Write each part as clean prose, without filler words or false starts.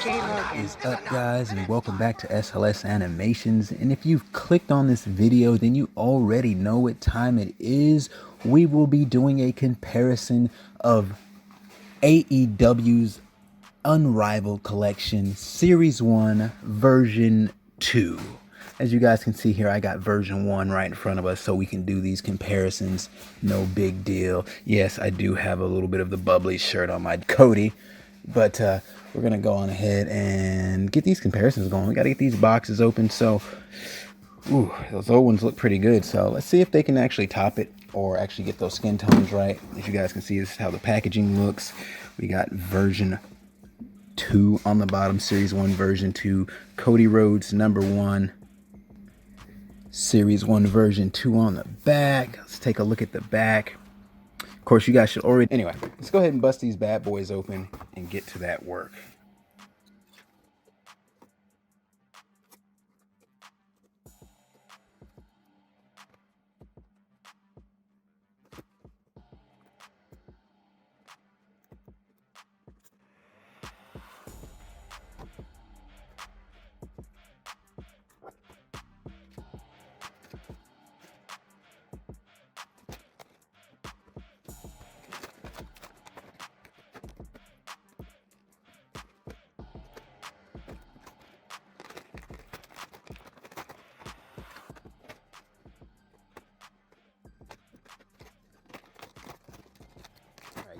What is up, guys, and welcome back to SLS Animations. And if you've clicked on this video, then you already know what time it is. We will be doing a comparison of AEW's Unrivaled Collection Series 1 Version 2. As you guys can see here, I got version 1 right in front of us so we can do these comparisons. No big deal. Yes, I do have a little bit of the bubbly shirt on my Cody, but we're going to go on ahead and get these comparisons going. We got to get these boxes open. So, those old ones look pretty good. So let's see if they can actually top it or actually get those skin tones right. As you guys can see, this is how the packaging looks. We got version 2 on the bottom, Series 1 version 2, Cody Rhodes #1, Series 1 version 2 on the back. Let's take a look at the back. Of course, you guys should already... Anyway, let's go ahead and bust these bad boys open and get to that work.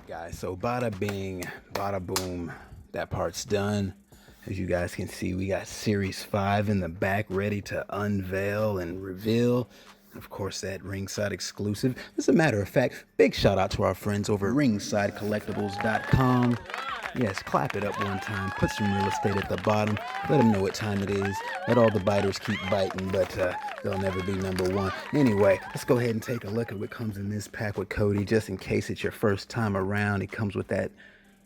Guys, so bada bing, bada boom, that part's done. As you guys can see, we got Series 5 in the back ready to unveil and reveal. Of course, that ringside exclusive. As a matter of fact, big shout out to our friends over at ringsidecollectibles.com. Yes, clap it up one time, put some real estate at the bottom, let them know what time it is, let all the biters keep biting, but they'll never be #1. Anyway, let's go ahead and take a look at what comes in this pack with Cody, just in case it's your first time around. It comes with that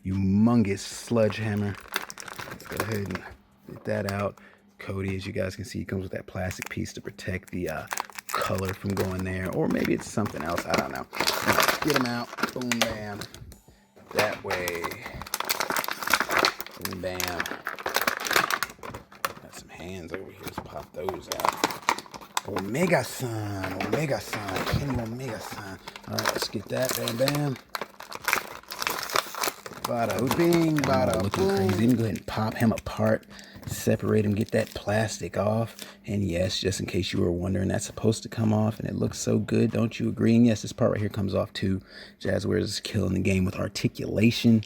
humongous sledgehammer. Let's go ahead and get that out. Cody, as you guys can see, he comes with that plastic piece to protect the color from going there, or maybe it's something else, I don't know. Get them out, boom, bam, that way. Boom, bam. Got some hands over here. Let's pop those out. Omega Sun. Omega Sun. Kenny Omega Sun. Alright, let's get that. Bam, bam. Bada bing, bada looking boom. Crazy. Let me go ahead and pop him apart. Separate him, get that plastic off. And yes, just in case you were wondering, that's supposed to come off and it looks so good. Don't you agree? And yes, this part right here comes off too. Jazwares is killing the game with articulation.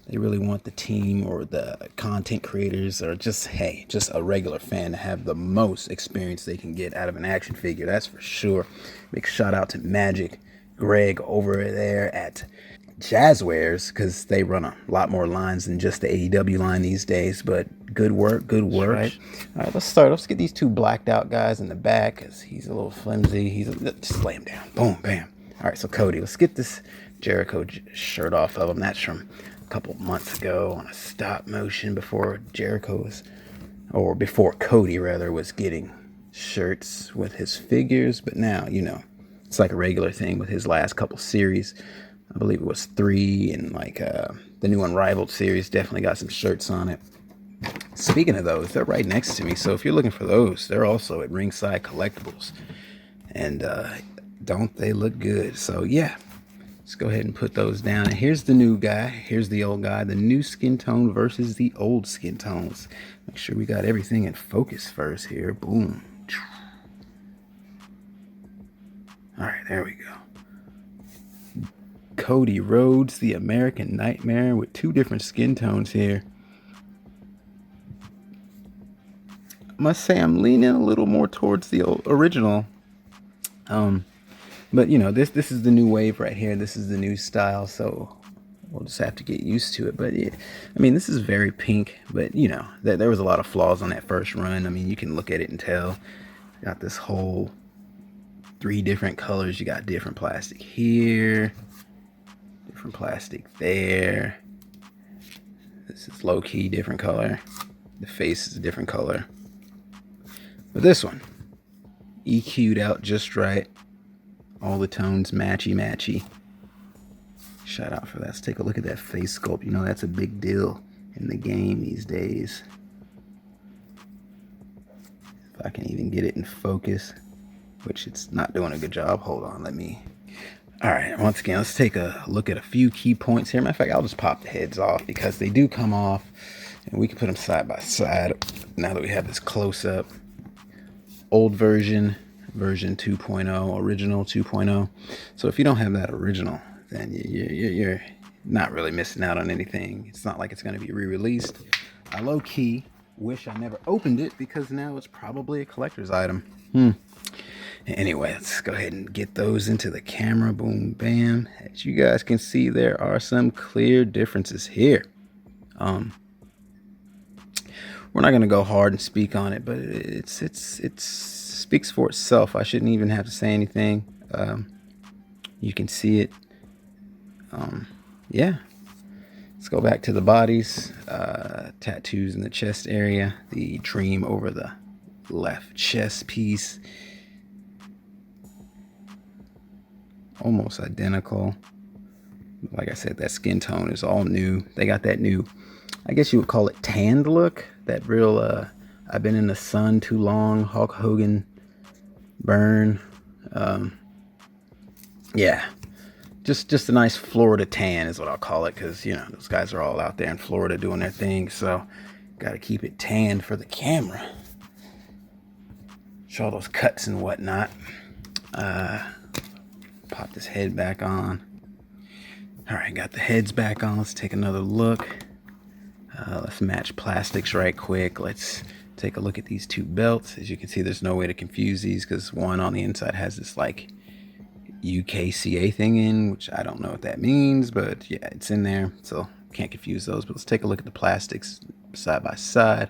They really want the team or the content creators or just, hey, just a regular fan to have the most experience they can get out of an action figure. That's for sure. Big shout out to Magic, Greg over there at Jazwares, because they run a lot more lines than just the AEW line these days. But good work, good work. Right. All right, let's start. Let's get these two blacked out guys in the back because he's a little flimsy. Just lay him down. Boom, bam. All right, so Cody, let's get this Jericho shirt off of him. That's from couple months ago on a stop motion before Cody rather was getting shirts with his figures. But now, you know, it's like a regular thing with his last couple series. I believe it was 3, and like the new Unrivaled series definitely got some shirts on it. Speaking of those, they're right next to me, so if you're looking for those, they're also at Ringside Collectibles, and don't they look good? So yeah, let's go ahead and put those down. And here's the new guy. Here's the old guy. The new skin tone versus the old skin tones. Make sure we got everything in focus first here. Boom. All right, there we go. Cody Rhodes, the American Nightmare, with 2 different skin tones here. I must say I'm leaning a little more towards the original. But, you know, this is the new wave right here. This is the new style, so we'll just have to get used to it. But, yeah, I mean, this is very pink, but, you know, there was a lot of flaws on that first run. I mean, you can look at it and tell. Got this whole 3 different colors. You got different plastic here, different plastic there. This is low-key different color. The face is a different color. But this one, EQ'd out just right. All the tones matchy. Shout out for that. Let's take a look at that face sculpt. You know, that's a big deal in the game these days. If I can even get it in focus, which it's not doing a good job. Hold on, let me. All right, once again, let's take a look at a few key points here. Matter of fact, I'll just pop the heads off because they do come off, and we can put them side by side now that we have this close-up. Old version 2.0, original 2.0. So if you don't have that original, then you're not really missing out on anything. It's not like it's going to be re-released. I low-key wish I never opened it because now it's probably a collector's item. Anyway, let's go ahead and get those into the camera. Boom, bam. As you guys can see, there are some clear differences here. We're not going to go hard and speak on it, but it speaks for itself. I shouldn't even have to say anything. You can see it. Yeah. Let's go back to the bodies. Tattoos in the chest area. The dream over the left chest piece. Almost identical. Like I said, that skin tone is all new. They got that new, I guess you would call it tanned look. That real, I've been in the sun too long, Hulk Hogan burn. Yeah, just a nice Florida tan is what I'll call it, because, you know, those guys are all out there in Florida doing their thing, so got to keep it tanned for the camera. Show all those cuts and whatnot. Pop this head back on. All right, got the heads back on. Let's take another look. Let's match plastics right quick. Let's take a look at these two belts. As you can see, there's no way to confuse these because one on the inside has this like UKCA thing in, which I don't know what that means, but yeah, it's in there, so can't confuse those. But let's take a look at the plastics side by side.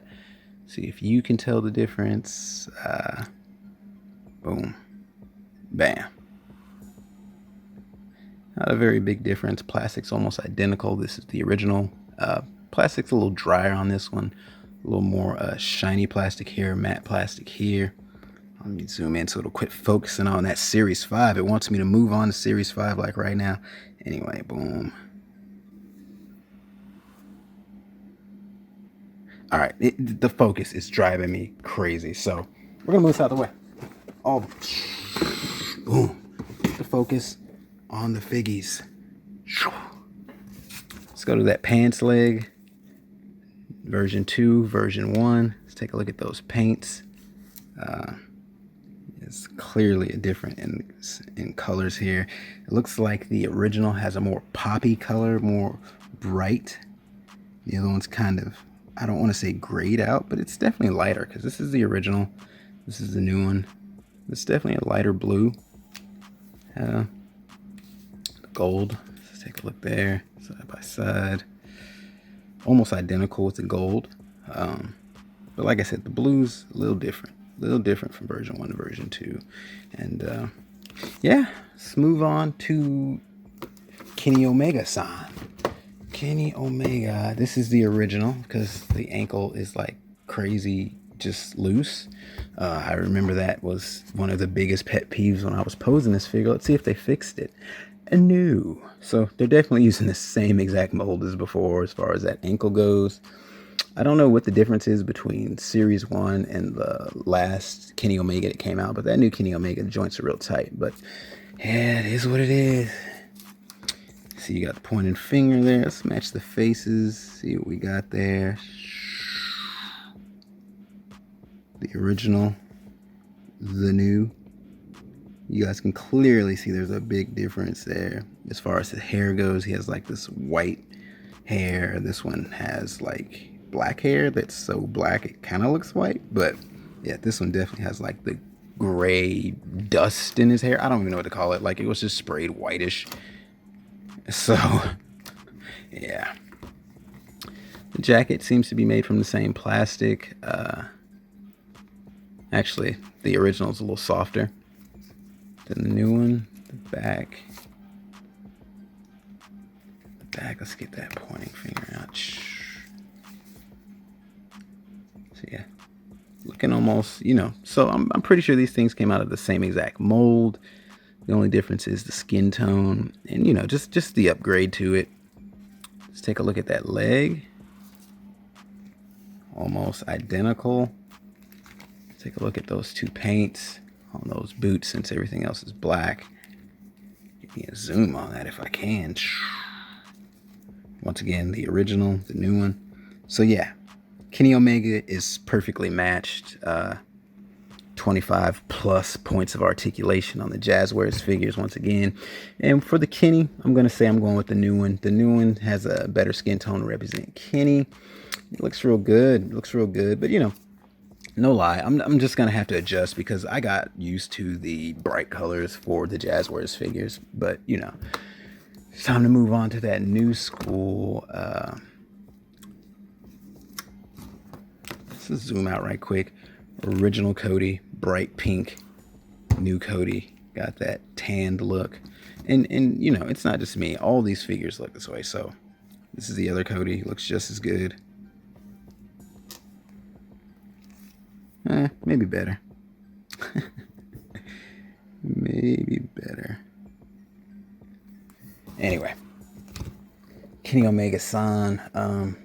See if you can tell the difference. Boom. Bam. Not a very big difference. Plastic's almost identical. This is the original. Plastic's a little drier on this one. A little more shiny plastic here, matte plastic here. Let me zoom in so it'll quit focusing on that Series 5. It wants me to move on to Series 5 like right now. Anyway, boom. All right, the focus is driving me crazy. So we're gonna move this out of the way. Boom. The focus on the figgies. Let's go to that pants leg. Version 2, version 1. Let's take a look at those paints. It's clearly a different in colors here. It looks like the original has a more poppy color, more bright. The other one's kind of, I don't want to say grayed out, but it's definitely lighter because this is the original. This is the new one. It's definitely a lighter blue. Gold. Let's take a look there, side by side. Almost identical with the gold. But like I said, the blue's a little different from version 1 to version 2. And yeah, let's move on to Kenny Omega-san. Kenny Omega, this is the original because the ankle is like crazy, just loose. I remember that was one of the biggest pet peeves when I was posing this figure. Let's see if they fixed it. New. So they're definitely using the same exact mold as before as far as that ankle goes. I don't know what the difference is between Series 1 and the last Kenny Omega that came out, but that new Kenny Omega, the joints are real tight. But yeah, it is what it is. See, you got the pointing finger there. Let's match the faces. See what we got there. The original, the new. You guys can clearly see there's a big difference there. As far as the hair goes, he has like this white hair. This one has like black hair that's so black it kind of looks white. But yeah, this one definitely has like the gray dust in his hair. I don't even know what to call it. Like it was just sprayed whitish. So yeah. The jacket seems to be made from the same plastic. Actually, the original is a little softer than the new one. The back, let's get that pointing finger out. So yeah, looking almost, you know, so I'm pretty sure these things came out of the same exact mold. The only difference is the skin tone and, you know, just the upgrade to it. Let's take a look at that leg. almost identical. Take a look at those two paints on those boots since everything else is black. Give me a zoom on that if I can. Once again, the original, the new one. So yeah, Kenny Omega is perfectly matched. 25 plus points of articulation on the Jazwares figures once again. And for the Kenny, I'm going to say I'm going with the new one. The new one has a better skin tone to represent Kenny. It looks real good. It looks real good. But, you know, no lie, I'm just going to have to adjust because I got used to the bright colors for the Jazwares figures. But, you know, it's time to move on to that new school. Let's just zoom out right quick. Original Cody, bright pink. New Cody, got that tanned look. And you know, it's not just me. All these figures look this way. So this is the other Cody. Looks just as good. Maybe better. Maybe better. Anyway, Kenny Omega-san.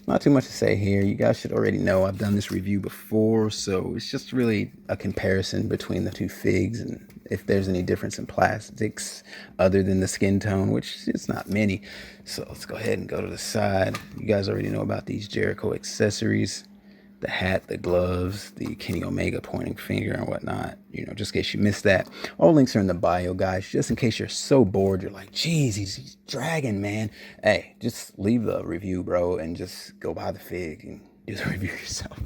Not too much to say here. You guys should already know I've done this review before, so it's just really a comparison between the two figs and if there's any difference in plastics other than the skin tone, which is not many. So let's go ahead and go to the side. You guys already know about these Jericho accessories. The hat, the gloves, the Kenny Omega pointing finger and whatnot. You know, just in case you missed that. All links are in the bio, guys. Just in case you're so bored, you're like, geez, he's dragging, man. Hey, just leave the review, bro, and just go buy the fig and do the review yourself.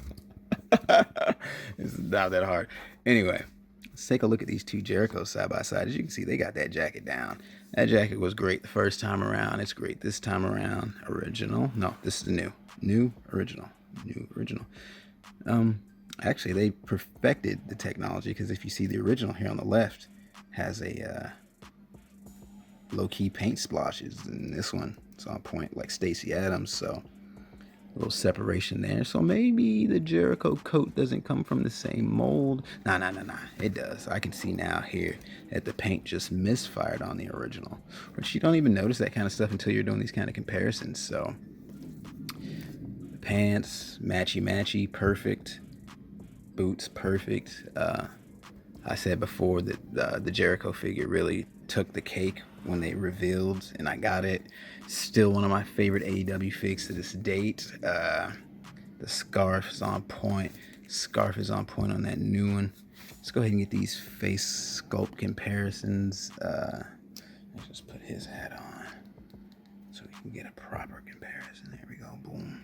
It's not that hard. Anyway, let's take a look at these two Jerichos side by side. As you can see, they got that jacket down. That jacket was great the first time around. It's great this time around. Original. No, this is the new. New, original. New, original. Actually, they perfected the technology because if you see the original here on the left has a low-key paint splashes, and this one is on point like Stacey Adams, so a little separation there. So maybe the Jericho coat doesn't come from the same mold. Nah, it does. I can see now here that the paint just misfired on the original, which you don't even notice that kind of stuff until you're doing these kind of comparisons. So pants, matchy, perfect. Boots, perfect. I said before that the Jericho figure really took the cake when they revealed, and I got it. Still one of my favorite AEW figs to this date. The scarf is on point. Scarf is on point on that new one. Let's go ahead and get these face sculpt comparisons. Let's just put his hat on so we can get a proper comparison. There we go. Boom.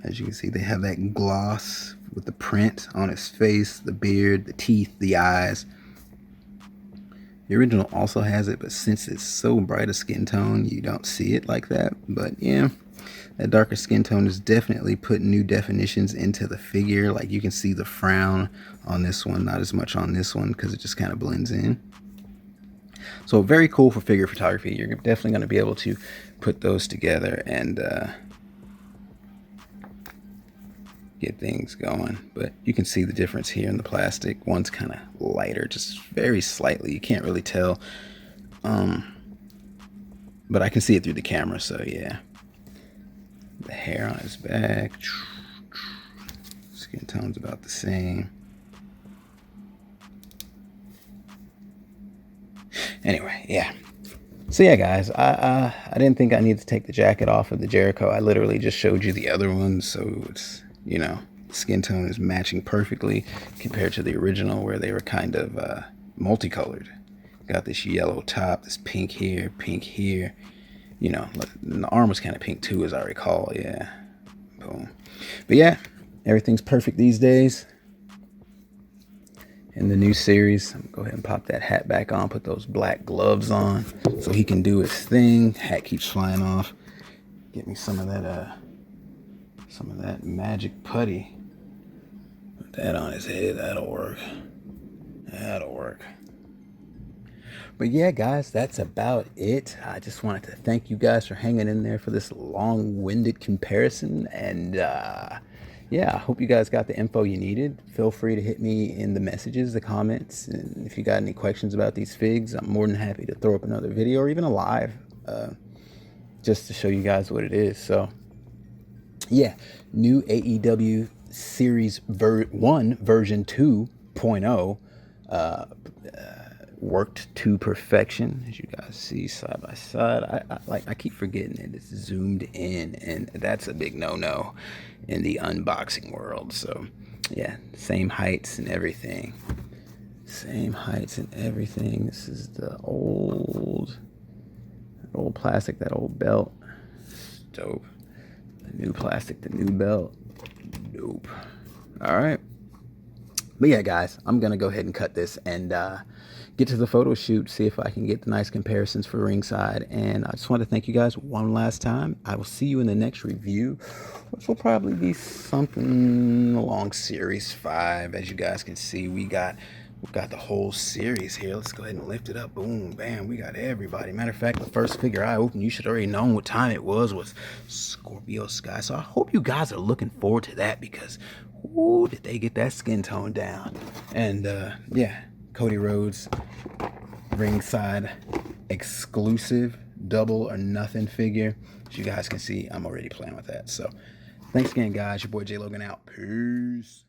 As you can see, they have that gloss with the print on his face, the beard, the teeth, the eyes. The original also has it, but since it's so bright a skin tone, you don't see it like that. But yeah, that darker skin tone is definitely putting new definitions into the figure. Like you can see the frown on this one, not as much on this one because it just kind of blends in. So very cool for figure photography. You're definitely going to be able to put those together and get things going. But you can see the difference here in the plastic. One's kind of lighter, just very slightly. You can't really tell. But I can see it through the camera, so yeah. The hair on his back. Skin tone's about the same. Anyway, yeah. So yeah, guys, I didn't think I needed to take the jacket off of the Jericho. I literally just showed you the other one, so it's, you know, skin tone is matching perfectly compared to the original where they were kind of multicolored. Got this yellow top, this pink here, you know, the arm was kind of pink too, as I recall. Yeah, boom. But yeah, everything's perfect these days in the new series. I'm gonna go ahead and pop that hat back on, put those black gloves on so he can do his thing. Hat keeps flying off. Get me some of that magic putty. Put that on his head. That'll work. But yeah, guys, that's about it. I just wanted to thank you guys for hanging in there for this long-winded comparison. And yeah, I hope you guys got the info you needed. Feel free to hit me in the messages, the comments, and if you got any questions about these figs, I'm more than happy to throw up another video or even a live, just to show you guys what it is. So yeah, new AEW Series 1 version 2.0, worked to perfection, as you guys see side by side. I keep forgetting it. It's zoomed in, and that's a big no-no in the unboxing world. So yeah, same heights and everything. Same heights and everything. This is the old plastic, that old belt. Dope. The new plastic, the new belt. Dope. All right. But yeah, guys, I'm going to go ahead and cut this and get to the photo shoot, see if I can get the nice comparisons for ringside. And I just want to thank you guys one last time. I will see you in the next review, which will probably be something along Series 5. As you guys can see, we've got the whole series here. Let's go ahead and lift it up. Boom, bam, we got everybody. Matter of fact, the first figure I opened, you should already know what time it was Scorpio Sky. So I hope you guys are looking forward to that, because ooh, did they get that skin tone down. And yeah, Cody Rhodes ringside exclusive double or nothing figure. As you guys can see, I'm already playing with that. So thanks again, guys. Your boy J Logan out. Peace.